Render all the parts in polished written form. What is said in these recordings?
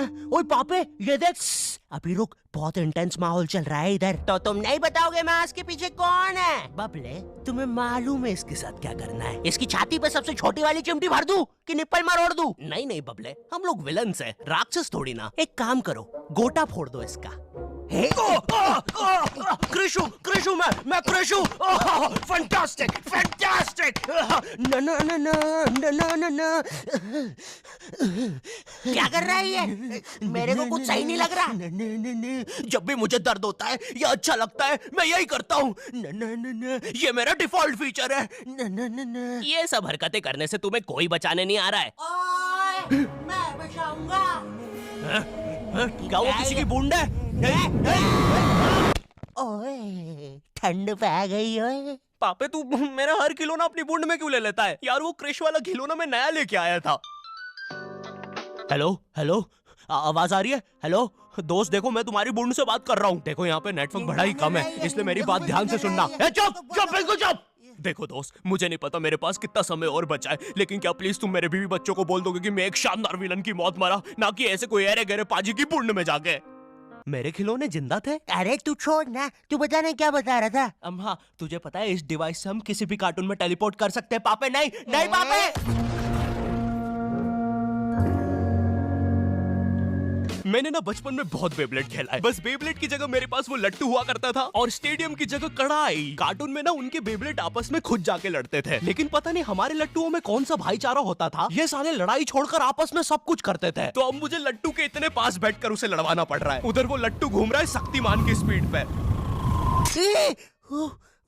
ओए पापे ये देख। अभी रुक, बहुत इंटेंस माहौल चल रहा है इधर। तो तुम नहीं बताओगे मास्क के पीछे कौन है? बबले, तुम्हें मालूम है इसके साथ क्या करना है? इसकी छाती पे सबसे छोटी वाली चिमटी भर दूं कि निप्पल मरोड़ दूं? नहीं नहीं बबले, हम लोग विलन्स हैं, राक्षस थोड़ी ना। एक काम करो, गोटा फोड़ दो इसका। कृषु कृषु मैं कृषु। Fantastic fantastic. ना ना ना ना ना ना ना। क्या कर रहा है ये? मेरे को कुछ सही नहीं लग रहा। जब भी मुझे दर्द होता है या अच्छा लगता है मैं यही करता हूँ। ये मेरा डिफॉल्ट फीचर है। ये सब हरकतें करने से तुम्हें कोई बचाने नहीं आ रहा है। ओए, मैं बचाऊंगा। क्या वो किसी की बूंद है? ओए, ठंड पै गई ओए। पापे तू मेरा हर खिलौना अपनी बूंद में क्यों ले लेता है? यार वो क्रिश वाला खिलौना मैं नया लेके आया था। हेलो हेलो, आवाज आ रही है? हेलो दोस्त, देखो मैं तुम्हारी बूंद से बात कर रहा हूँ। देखो यहाँ पे नेटवर्क बड़ा ही कम है, इसलिए मेरी बात ध्यान से सुनना। चुप चुप बिल्कुल चुप। देखो दोस्त, मुझे नहीं पता मेरे पास कितना समय और बचा है, लेकिन क्या प्लीज तुम मेरे बीवी बच्चों को बोल दोगे कि मैं एक शानदार विलन की मौत मरा, ना कि ऐसे कोई अरे गहरे पाजी की बूंद में जाके। मेरे खिलौने जिंदा थे? अरे तू छोड़ ना, तू बता ना क्या बता रहा था? हाँ, तुझे पता है इस डिवाइस से हम किसी भी कार्टून में टेलीपोर्ट कर सकते हैं। पापे नहीं नहीं पापे। मैंने ना बचपन में बहुत बेब्लेड खेला है। बस बेब्लेड की जगह मेरे पास वो लट्टू हुआ करता था और स्टेडियम की जगह कड़ाई। कार्टून में ना उनके बेब्लेड आपस में खुद जाके लड़ते थे, लेकिन पता नहीं हमारे लट्टुओं में कौन सा भाईचारा होता था, ये साले लड़ाई छोड़कर आपस में सब कुछ करते थे। तो अब मुझे लट्टू के इतने पास बैठकर उसे लड़वाना पड़ रहा है। उधर वो लट्टू घूम रहा है शक्तिमान की स्पीड पे।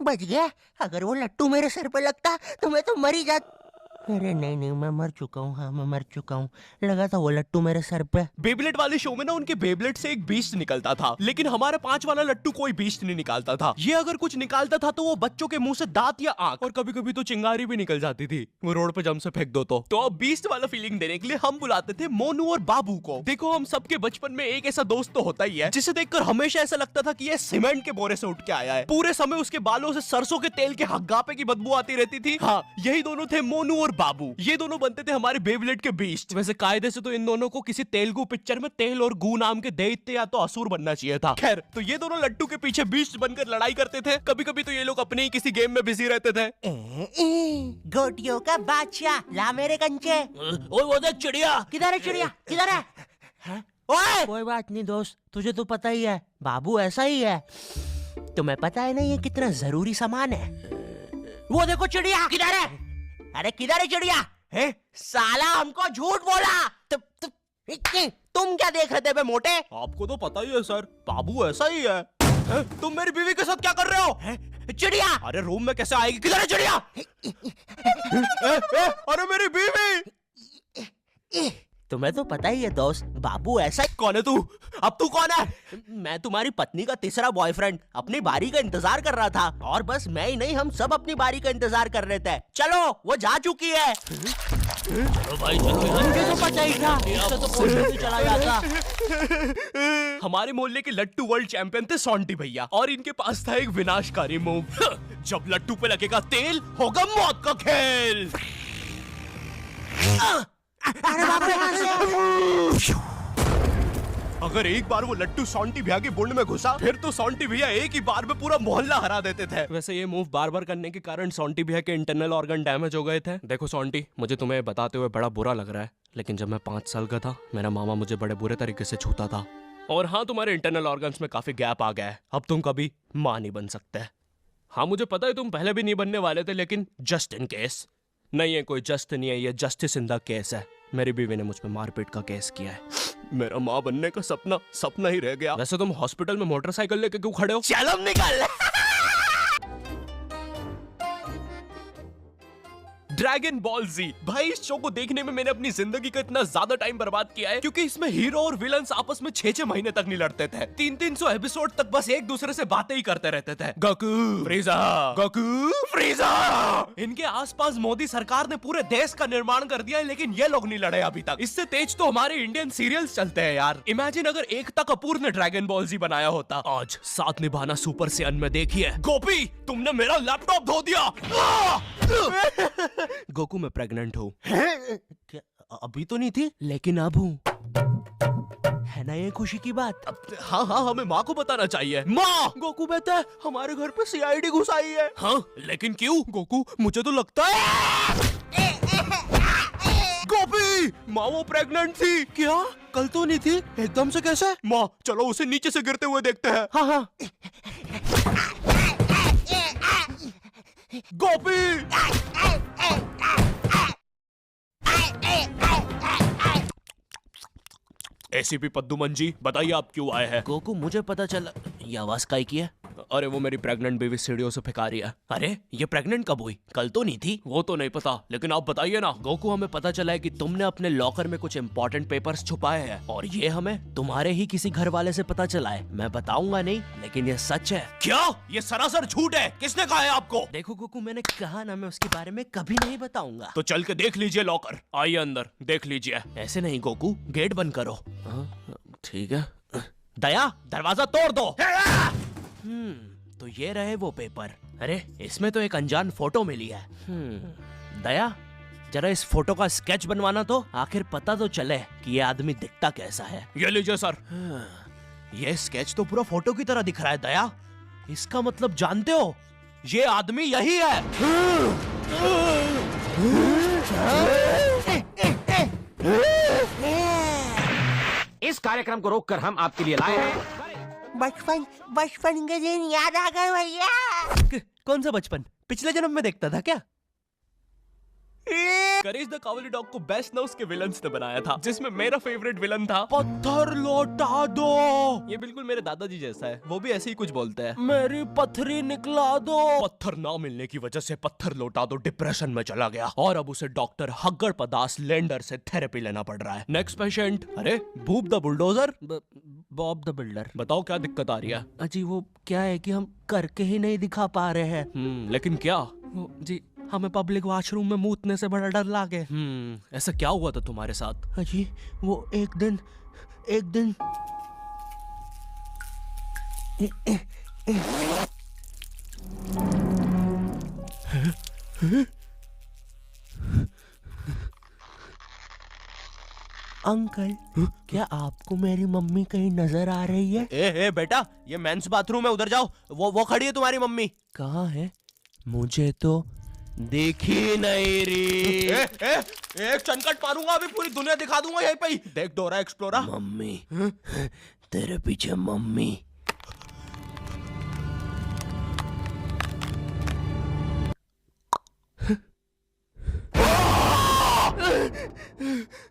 बच गया। अगर वो लट्टू मेरे सर पे लगता तो मैं तो मर ही जाता। अरे नहीं नहीं, मैं मर चुका हूँ। हाँ मैं मर चुका हूँ। लगा था वो लट्टू मेरे सर पे। बेब्लेड वाले शो में ना उनके बेब्लेड से एक बीस्ट निकलता था, लेकिन हमारे 5 वाला लट्टू कोई बीस्ट नहीं निकालता था। ये अगर कुछ निकालता था तो वो बच्चों के मुंह से दांत या आंख, और कभी कभी तो चिंगारी भी निकल जाती थी, वो रोड पे जम से फेंक दो तो अब बीस्ट वाला फीलिंग देने के लिए हम बुलाते थे मोनू और बाबू को। देखो हम सबके बचपन में एक ऐसा दोस्त तो होता ही है जिसे देखकर हमेशा ऐसा लगता था कि ये सीमेंट के बोरे से उठ के आया है। पूरे समय उसके बालों से सरसों के तेल के हग्गापे की बदबू आती रहती थी। हाँ, यही दोनों थे मोनू और बाबू। ये दोनों बनते थे हमारे बेब्लेड के बीस्ट। वैसे कायदे से तो इन दोनों को किसी तेलुगु पिक्चर में तेल और गू नाम के दैत्य या तो असुर बनना चाहिए था। खैर, तो ये दोनों लट्टू के पीछे बीस्ट बनकर लड़ाई करते थे। कभी कभी तो ये लोग अपने ही किसी गेम में बिजी रहते थे। गोटियों का बादशाह, ला मेरे कंचे। ओए वो देख चिड़िया। किधर है चिड़िया? किधर है? ओए कोई बात नहीं दोस्त, तुझे तो पता ही है बाबू ऐसा ही है। तुम्हें पता है ना ये कितना जरूरी सामान है। वो देखो चिड़िया। किधर है? अरे किधर है चिड़िया? है? साला हमको झूठ बोला। तुम क्या देख रहे थे बे मोटे? आपको तो पता ही है सर, बाबू ऐसा ही है। तुम मेरी बीवी के साथ क्या कर रहे हो? चिड़िया। अरे रूम में कैसे आएगी? किधर है चिड़िया? अरे मेरी बीवी। तुम्हें तो पता ही है दोस्त, बाबू ऐसा ही। कौन है तू? अब तू कौन है? मैं तुम्हारी पत्नी का तीसरा बॉयफ्रेंड, अपनी बारी का इंतजार कर रहा था। और बस मैं ही नहीं, हम सब अपनी बारी का इंतजार कर रहे थे। चलो वो जा चुकी है। चलो भाई चलो। मुझे तो पता ही था, इससे तो कोई नहीं चला जाता। हमारे मोहल्ले के लट्टू वर्ल्ड चैंपियन थे सोंटी भैया, और इनके पास था एक विनाशकारी मूव। जब लट्टू पे लगेगा तेल, होगा मौत का खेल। अरे बाप रे। अगर एक बार वो लट्टू सोंटी भैया की बुंड में घुसा, फिर तो सोंटी भैया एक ही बार में पूरा मोहल्ला हरा देते थे। वैसे ये मूव बार बार करने के कारण सोंटी भैया के इंटरनल ऑर्गन डैमेज हो गए थे। देखो सोंटी, मुझे तुम्हें बताते हुए बड़ा बुरा लग रहा है, लेकिन जब मैं 5 साल का था, मेरा मामा मुझे बड़े बुरे तरीके से छूता था। और हाँ, तुम्हारे इंटरनल ऑर्गन्स में काफी गैप आ गया है, अब तुम कभी माँ नहीं बन सकते। हाँ मुझे पता है तुम पहले भी नहीं बनने वाले थे, लेकिन जस्ट इन केस। नहीं है कोई जस्ट नहीं है, ये जस्टिस इन द केस है। मेरी बीवी ने मुझ पे मारपीट का केस किया है। मेरा माँ बनने का सपना ही रह गया। वैसे तुम हॉस्पिटल में मोटरसाइकिल लेके क्यों खड़े हो? चलो निकल। ड्रैगन बॉल जी, भाई इस शो को देखने में मैंने अपनी जिंदगी का इतना ज्यादा टाइम बर्बाद किया है, क्योंकि इसमें हीरो और विलन्स आपस में 6-6 महीने तक नहीं लड़ते थे। 300 एपिसोड तक बस एक दूसरे से बातें ही करते रहते थे। Goku फ्रीजा, Goku फ्रीजा। इनके आसपास मोदी सरकार ने पूरे देश का निर्माण कर दिया है, लेकिन ये लोग नहीं लड़े अभी तक। इससे तेज तो हमारे इंडियन सीरियल्स चलते हैं यार। इमेजिन अगर एकता कपूर ने ड्रैगन बॉल जी बनाया होता। आज साथ निभाना सुपर सेयन में देखिए। गोपी, तुमने मेरा लैपटॉप धो दिया। गोकू मैं प्रेग्नेंट हूँ। अभी तो नहीं थी, लेकिन अब हूँ। है ना ये खुशी की बात? हाँ हाँ, हमें माँ को बताना चाहिए। माँ, गोकू बेटा, हमारे घर पे सीआईडी घुस आई है। हाँ लेकिन क्यों? गोकू, मुझे तो लगता है गोपी, माँ वो प्रेग्नेंट थी। क्या? कल तो नहीं थी, एकदम से कैसे? माँ चलो उसे नीचे से गिरते हुए देखते हैं। हाँ हाँ। गोपी, एसीपी पद्दुमन जी, बताइए आप क्यों आए हैं? गोकू, मुझे पता चला। ये आवाज काई की है? अरे वो मेरी प्रेग्नेंट बेबी सीढ़ियों से फेंका रही है। अरे ये प्रेग्नेंट कब हुई? कल तो नहीं थी। वो तो नहीं पता, लेकिन आप बताइए ना। गोकू, हमें पता चला है कि तुमने अपने लॉकर में कुछ इम्पोर्टेंट पेपर्स छुपाए हैं, और ये हमें तुम्हारे ही किसी घर वाले से पता चला है। मैं बताऊंगा नहीं, लेकिन ये सच है। क्या? ये सरासर झूठ है। किसने कहा है आपको? देखो गोकू, मैंने कहा ना, मैं उसके बारे में कभी नहीं बताऊंगा। तो चल के देख लीजिए लॉकर। आइए अंदर देख लीजिए। ऐसे नहीं गोकू, गेट बंद करो। ठीक है। दया, दरवाजा तोड़ दो। तो ये रहे वो पेपर। अरे इसमें तो एक अनजान फोटो मिली है। दया, जरा इस फोटो का स्केच बनवाना तो, आखिर पता तो चले कि ये आदमी दिखता कैसा है। ये लीजिए सर। ये स्केच तो पूरा फोटो की तरह दिख रहा है दया। इसका मतलब जानते हो, ये आदमी यही है। इस कार्यक्रम को रोककर हम आपके लिए लाए हैं बचपन के दिन याद आ गए भैया। कौन सा बचपन? पिछले जन्म में देखता था क्या? करेज द कावली डॉग को बेस्ट ना उसके विलन्स ने बनाया था, जिसमें मेरा फेवरेट विलन था पत्थर लौटा दो। ये बिल्कुल मेरे दादाजी जैसा है, वो भी ऐसे ही कुछ बोलते हैं। मेरी पथरी निकला दो। पत्थर ना मिलने की वजह से पत्थर लौटा दो डिप्रेशन में चला गया, और अब उसे डॉक्टर हग्गड़ पदास लेंडर से थेरेपी लेना पड़ रहा है। Next patient. अरे भूप the bulldozer. Bob the builder. बताओ क्या दिक्कत आ रही है? अजी वो क्या है कि हम करके ही नहीं दिखा पा रहे हैं। लेकिन क्या? जी, हमें पब्लिक वॉशरूम में मूतने से बड़ा डर लागे। ऐसा क्या हुआ था तुम्हारे साथ? अजी वो एक दिन अंकल, क्या आपको मेरी मम्मी कहीं नजर आ रही है? ए बेटा, ये मेंस बाथरूम है, उधर जाओ। वो खड़ी है तुम्हारी मम्मी। कहाँ है? मुझे तो देखी नहीं रही। एक चनकट मारूंगा, अभी पूरी दुनिया दिखा दूंगा यहीं पे ही। देख डोरा एक्सप्लोरा। मम्मी, तेरे पीछे मम्मी।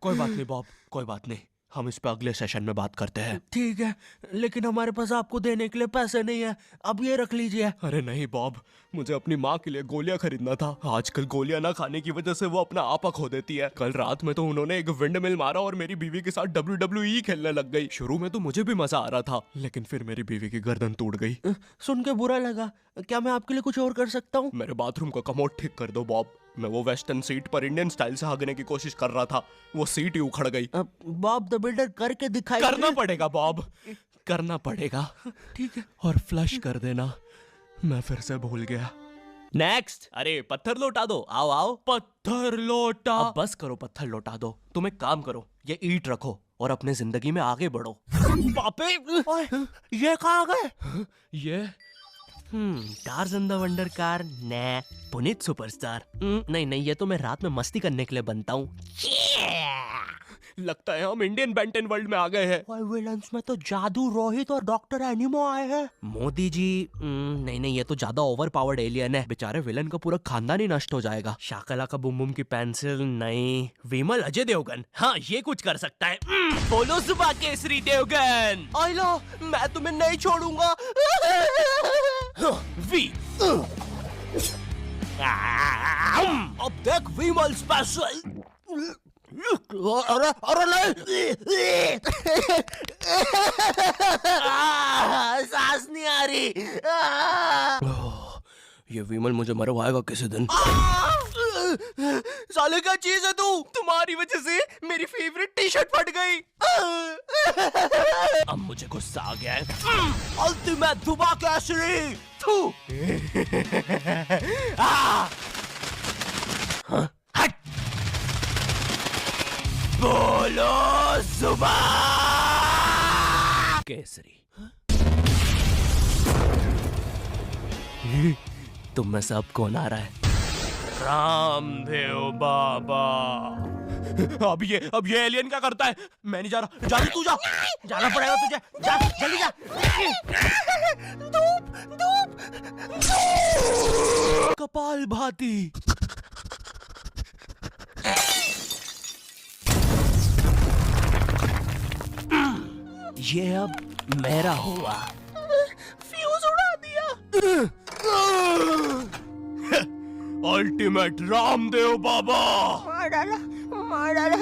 कोई बात नहीं बॉब, कोई बात नहीं, हम इस पे अगले सेशन में बात करते हैं। ठीक है, लेकिन हमारे पास आपको देने के लिए पैसे नहीं है। अब ये रख लीजिए। अरे नहीं बॉब, मुझे अपनी माँ के लिए गोलियां खरीदना था। आजकल गोलियां ना खाने की वजह से वो अपना आपा खो देती है। कल रात में तो उन्होंने एक विंड मिल मारा और मेरी बीवी के साथ WWE खेलने लग गई। शुरू में तो मुझे भी मजा आ रहा था, लेकिन फिर मेरी बीवी की गर्दन टूट गई। सुन के बुरा लगा। क्या मैं आपके लिए कुछ और कर सकता हूँ? मेरे बाथरूम का कमोड ठीक कर दो बॉब। मैं वो वेस्टर्न सीट पर इंडियन स्टाइल से भागने की कोशिश कर रहा था, वो सीट ही उखड़ गई। बॉब द बिल्डर करके दिखाई। करना पड़ेगा बॉब, करना पड़ेगा। ठीक है। और फ्लश कर देना, मैं फिर से भूल गया। नेक्स्ट। अरे पत्थर लौटा दो। आओ आओ। पत्थर लौटा। अब बस करो, पत्थर लौटा दो। तुम एक काम करो, ये ईंट रखो और अपने जिंदगी में आगे बढ़ो। पापे, ये कहाँ गए? ये टार्ज़न द वंडर कार, ने पुनीत सुपरस्टार। नहीं, ये तो मैं रात में मस्ती करने के लिए बनता हूँ। लगता है हम इंडियन बेंटन वर्ल्ड में आ गए हैं। और विलन्स में तो जादू रोहित और डॉक्टर एनिमो आए हैं। मोदी जी, नहीं, ये तो ज्यादा ओवर पावर्ड एलियन है। बेचारे विलन का पूरा खानदान ही नष्ट हो जाएगा। शाकला का बुम बुम की पेंसिल नहीं। विमल अजय देवगन, हाँ ये कुछ कर सकता है। बोलो सुबह केसरी देवगन। आइलो, मैं तुम्हें नहीं छोड़ूंगा। वी अब देख विमल स्पेशल। अरे नहीं, सांस नहीं आ रही। ये विमल मुझे मरवाएगा किसी दिन। साले क्या चीज है तू? तुम्हारी वजह से मेरी फेवरेट टी शर्ट फट गई। अब मुझे गुस्सा आ गया है। अल्टीमेट धुबा केसरी। बोलो जुबान केसरी। तुम में सब कौन आ रहा है? रामदेव बाबा। अब ये एलियन क्या करता है? मैं नहीं जा रहा। जा तू जा। जाना पड़ेगा तुझे। जा जल्दी जा। कपाल भाती। ये अब मेरा हुआ। फ्यूज उड़ा दिया। अल्टीमेट रामदेव बाबा। मार डाला, मार डाला।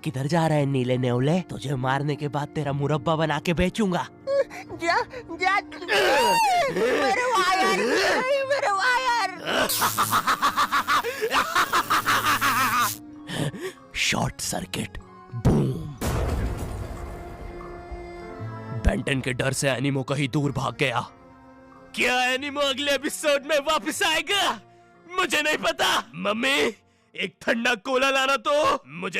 किधर जा रहा है नीले नेवले? तुझे मारने के बाद तेरा मुरब्बा बना के बेचूंगा। जा जा। मेरे वायर, मेरे wire. Short circuit. Boom. Benton के डर से एनिमो कहीं दूर भाग गया। क्या एनिमो अगले एपिसोड में वापस आएगा? मुझे नहीं पता। मम्मी एक ठंडा कोला लाना तो। मुझे